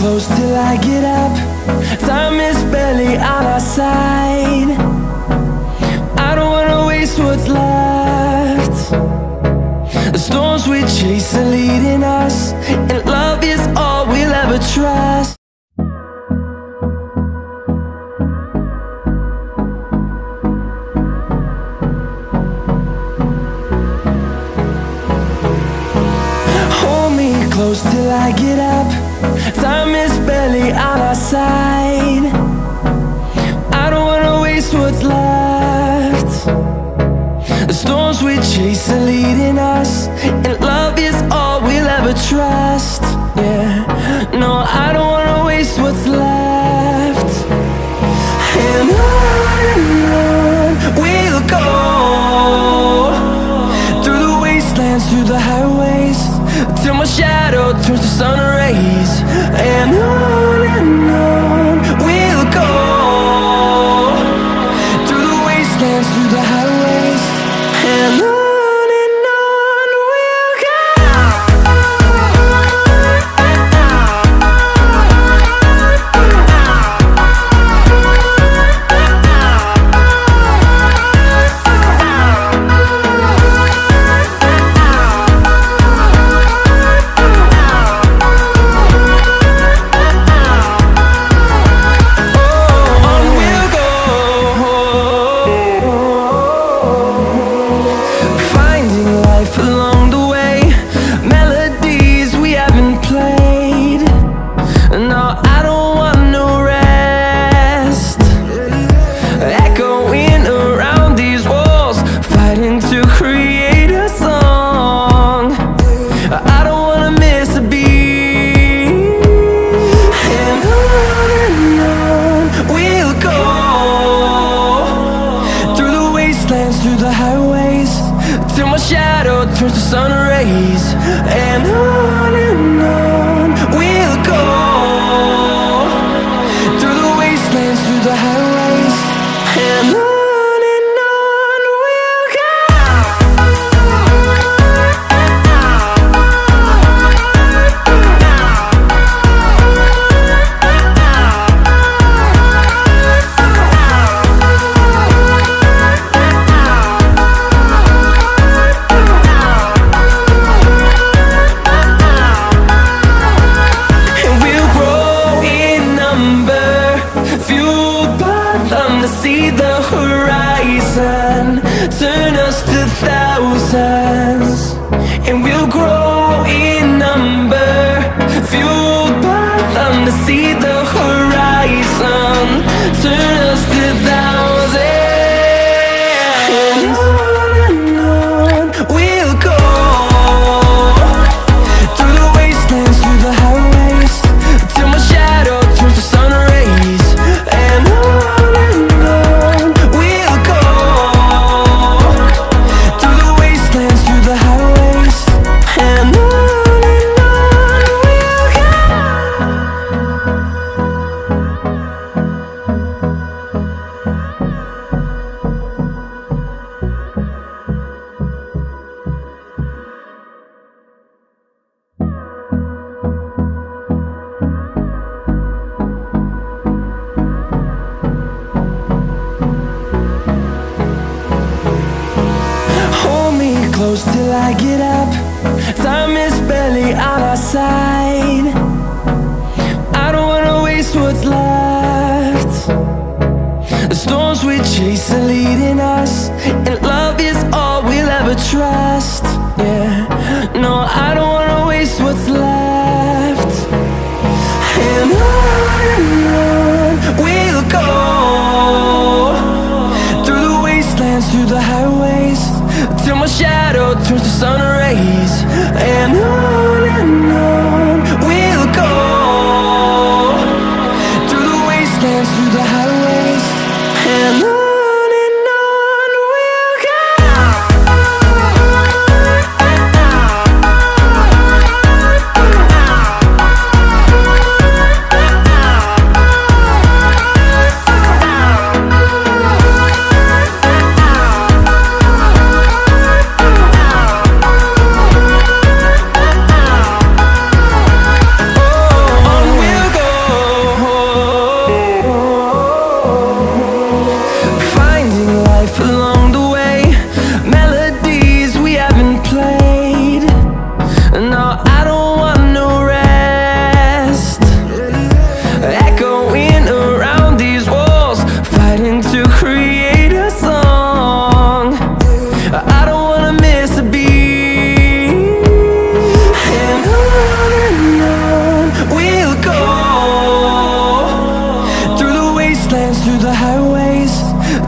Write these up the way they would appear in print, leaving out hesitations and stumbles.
close till I get up. Time is barely on our side. I don't wanna waste what's left. The storms we chase are leading us, and love is all we'll ever trust. Hold me close till I get up. Time is barely on our side. I don't wanna waste what's left. The storms we chase are leading us, and love is all we'll ever trust. Yeah, no, I don't wanna waste what's left. And on we'll go, through the wastelands, through the highways, till my shadow turns to sun rays. And on we'll go, through the wastelands, through the highways, and on we'll go. Through the highways, till my shadow turns to sun rays. And on we'll go, through the wastelands, through the highways, and on we'll go. See the horizon, turn us to thousands, and we'll grow in number, fueled by them to see the horizon, turn us to thousands. And on we'll go, through the wastelands, through the highways, till my shadow turns to sun rays. And close till I get up. Time is barely on our side. I don't wanna waste what's left. The storms we chase are leading us, and love is all we'll ever trust. Yeah, no, I don't wanna waste what's left. And on we'll go, through the wastelands, through the highways, till my shadow turns to sun rays. And on we'll go, through the wastelands, through the highways, and on. On we'll go. through the highways,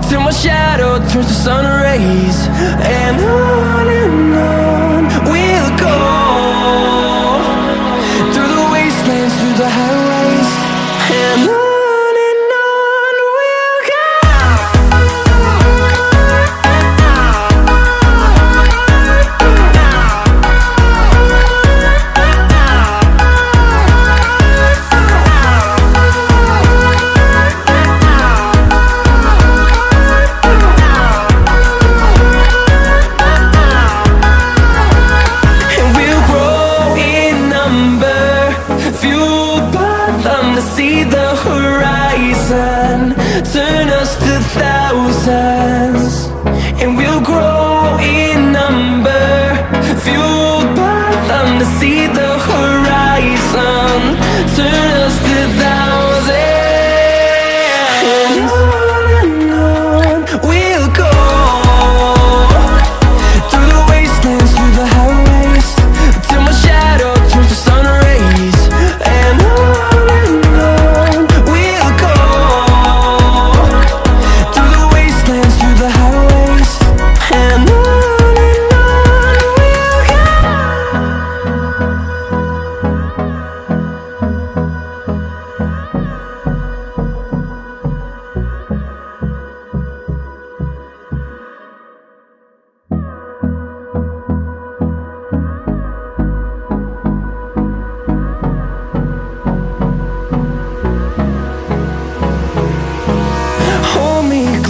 till my shadow turns to sun rays. And on we'll go, through the wastelands, through the highways. And on we'll go. See the horizon turn us to thousands, and we'll grow in number, fueled by them. To see the horizon turn us to thousands, and on we'll go, through the wastelands, through the highways, till my shadow turns to sun rays. And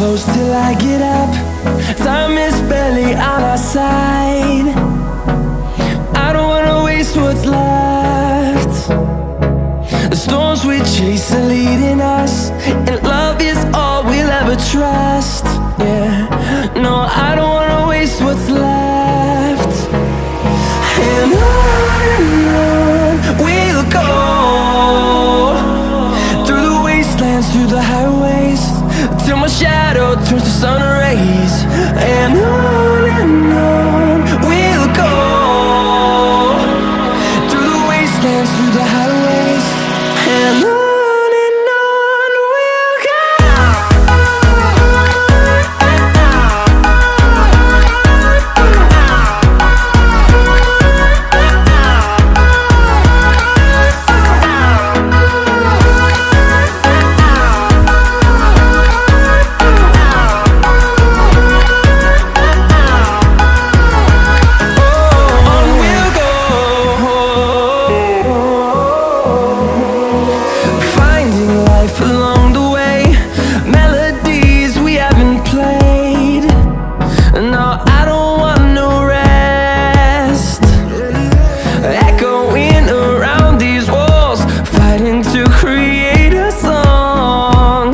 close till I get up. Time is barely on our side. I don't wanna waste what's left. The storms we chase are leading us, and love is all we'll ever trust. Yeah, no, I don't wanna waste what's left. And on we'll go, through the wastelands, through the highways, till my shadow turns to sun rays. And on we'll go, through the wastelands, through the highways. And on we'll go. Along the way, melodies we haven't played. No, I don't want no rest. Echoing around these walls, fighting to create a song.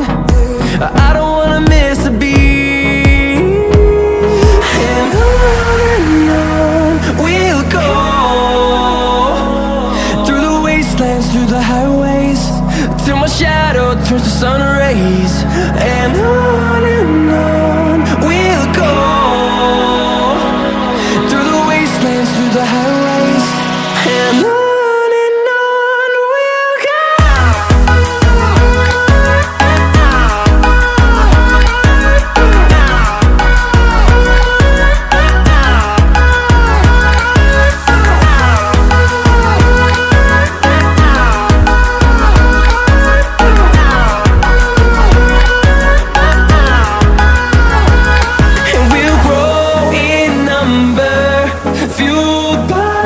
I don't wanna miss a beat. And on we'll go, through the wastelands, through the highways, till my shadow turns to sun rays. And on we'll go, through the wastelands, through the highways. And on we'll go. Fueled by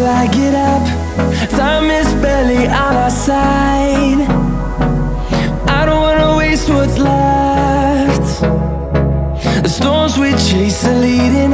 I get up. Time is barely on our side. I don't wanna waste what's left. The storms we chase are leading